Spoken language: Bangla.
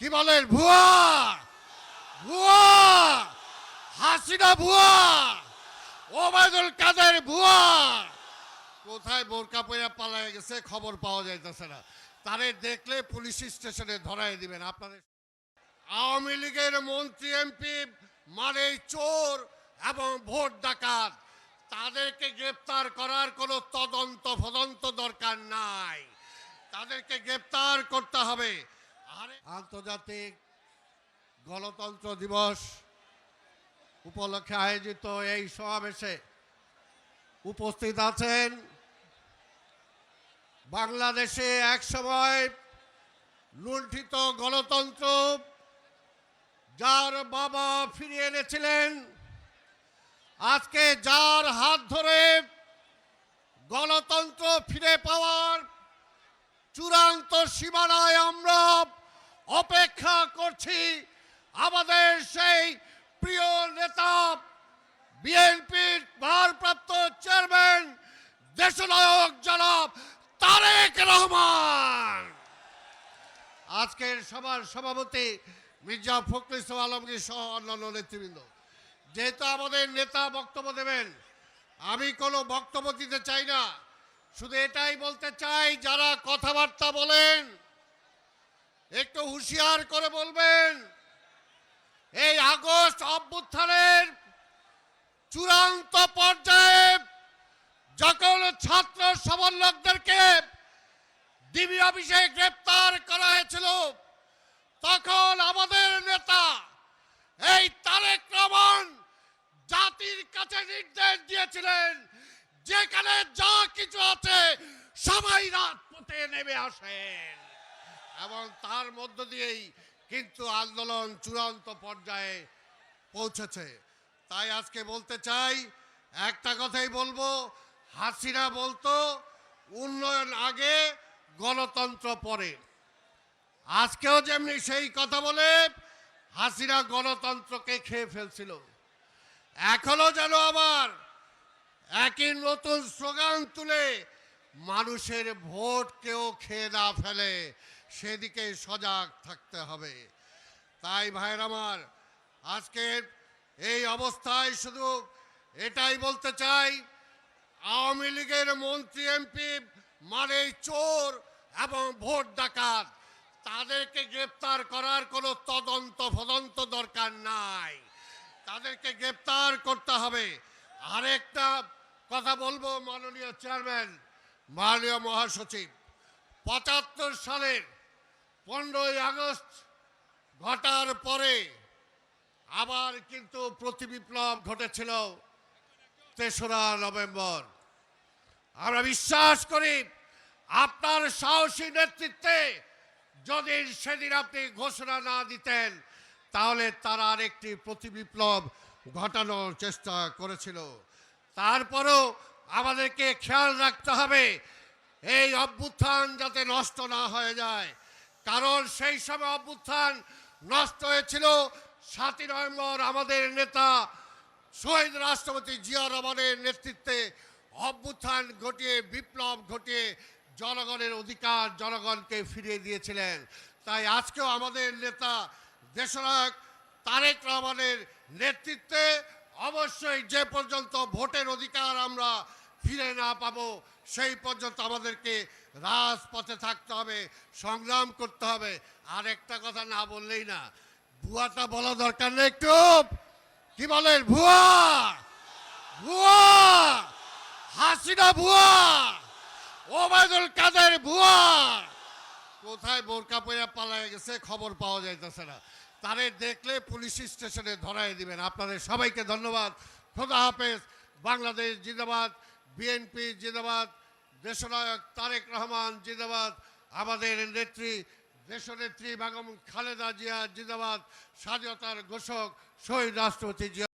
কি বলেন? ভুয়া, ভুয়া, হাসিনা ভুয়া, ওবায়দুল কাদের ভুয়া। কোথায় বোরকা পরে পালায় গেছে খবর পাওয়া যাইতেছে না। তারে দেখলে পুলিশ স্টেশনে ধরাই দিবেন আপনাদের। আওয়ামী লীগের মন্ত্রী এমপি মানে চোর এবং ভোট ডাকাত, তাদেরকে গ্রেপ্তার করার কোনো তদন্ত দরকার নাই। তাদেরকে গ্রেপ্তার করতে হবে। আন্তর্জাতিক গণতন্ত্র দিবস উপলক্ষে আয়োজিত এই সমাবেশে উপস্থিত আছেন বাংলাদেশে একসময় লুণ্ঠিত গণতন্ত্র যার বাবা ফিরিয়ে এনেছিলেন, আজকে যার হাত ধরে গণতন্ত্র ফিরে পাওয়ার চূড়ান্ত সীমানায় আমরা অপেক্ষা করছি, আমাদের সেই প্রিয় নেতা বিএনপির ভারপ্রাপ্ত চেয়ারম্যান দেশনায়ক জনাব তারেক রহমান। আজকের সভার সভাপতি মির্জা ফখরুল ইসলাম আলমগীর সহ অন্যান্য নেতৃবৃন্দ, যেহেতু আমাদের নেতা বক্তব্য দেবেন, আমি কোনো বক্তব্য দিতে চাই না, শুধু এটাই বলতে চাই যারা কথাবার্তা বলেন একটু হুঁশিয়ার করে বলবেন। এই আগস্ট অভ্যুত্থানের চূড়ান্ত পর্যায়ে যখন ছাত্র সমন্বয়কদেরকে ডিবি অফিসে গ্রেপ্তার করা হয়েছিল, তখন আমাদের নেতা এই তারেক রহমান জাতির কাছে নির্দেশ দিয়েছিলেন, যেখানে যা কিছু আছে সবাই রাজপথে নেমে আসেন, এবং তার মধ্য দিয়েই কিন্তু আন্দোলন চূড়ান্ত পর্যায়ে পৌঁছেছে। তাই আজকে বলতে চাই, একটা কথাই বলবো, হাসিনা বলতো উন্নয়ন আগে গণতন্ত্র পরে। আজকেও যেমনি সেই কথা বলে হাসিনা গণতন্ত্রকে খেয়ে ফেলছিল, এখনো যেন আবার একই নতুন স্লোগান তুলে মানুষের ভোট কেউ খেয়ে না ফেলে, সেদিকে সজাগ থাকতে হবে। তাই ভাইয়ের আমার, আজকের এই অবস্থায় শুধু এটাই বলতে চাই, আওয়ামী লীগের মন্ত্রী এমপি মানে চোর এবং ভোট ডাকাত, তাদেরকে গ্রেপ্তার করার কোনো তদন্ত দরকার নাই। তাদেরকে গ্রেপ্তার করতে হবে। আরেকটা কথা বলবো, মাননীয় চেয়ারম্যান, মাননীয় মহাসচিব, ৭৫ সালের 15ই আগস্ট ঘটার পরে আবার কিন্তু প্রতিবিপ্লব ঘটেছিল ৩রা নভেম্বর। আমরা বিশ্বাস করি আপনার সাহসী নেতৃত্বে যদি সেদিন আপনি ঘোষণা না দিতেন, তাহলে তারা আরেকটি প্রতিবিপ্লব ঘটানোর চেষ্টা করেছিল। তারপরেও আমাদেরকে খেয়াল রাখতে হবে এই অভ্যুত্থান যাতে নষ্ট না হয়ে যায়, কারণ সেই সময় অভ্যুত্থান নষ্ট হয়েছিল ৭ই নভেম্বর আমাদের নেতা শহীদ রাষ্ট্রপতি জিয়া রহমানের নেতৃত্বে অভ্যুত্থান ঘটিয়ে, বিপ্লব ঘটিয়ে জনগণের অধিকার জনগণকে ফিরিয়ে দিয়েছিলেন। তাই আজকেও আমাদের নেতা দেশনায়ক তারেক রহমানের নেতৃত্বে অবশ্যই যে পর্যন্ত ভোটের অধিকার আমরা ফিরে না পাবো, সেই পর্যন্ত আমাদেরকে রাজপথে থাকতে হবে, সংগ্রাম করতে হবে। আর একটা কথা না বললেই না, ভুয়াটা বলা দরকার নেই একটু। কি বলেন? ভুয়া, ভুয়া, হাসিনা ভুয়া, ওবায়দুল কাদের ভুয়া। কোথায় বোরকা পরে পালায় গেছে খবর পাওয়া যাইতেছে না। তারে দেখলে পুলিশ স্টেশনে ধরাই দিবেন। আপনাদের সবাইকে ধন্যবাদ। খোদা হাফেজ। বাংলাদেশ জিন্দাবাদ, বিএনপি জিন্দাবাদ, দেশনায়ক তারেক রহমান জিন্দাবাদ, আমাদের নেত্রী দেশনেত্রী বেগম খালেদা জিয়া জিন্দাবাদ, স্বাধীনতার ঘোষক শহীদ রাষ্ট্রপতি জিয়া।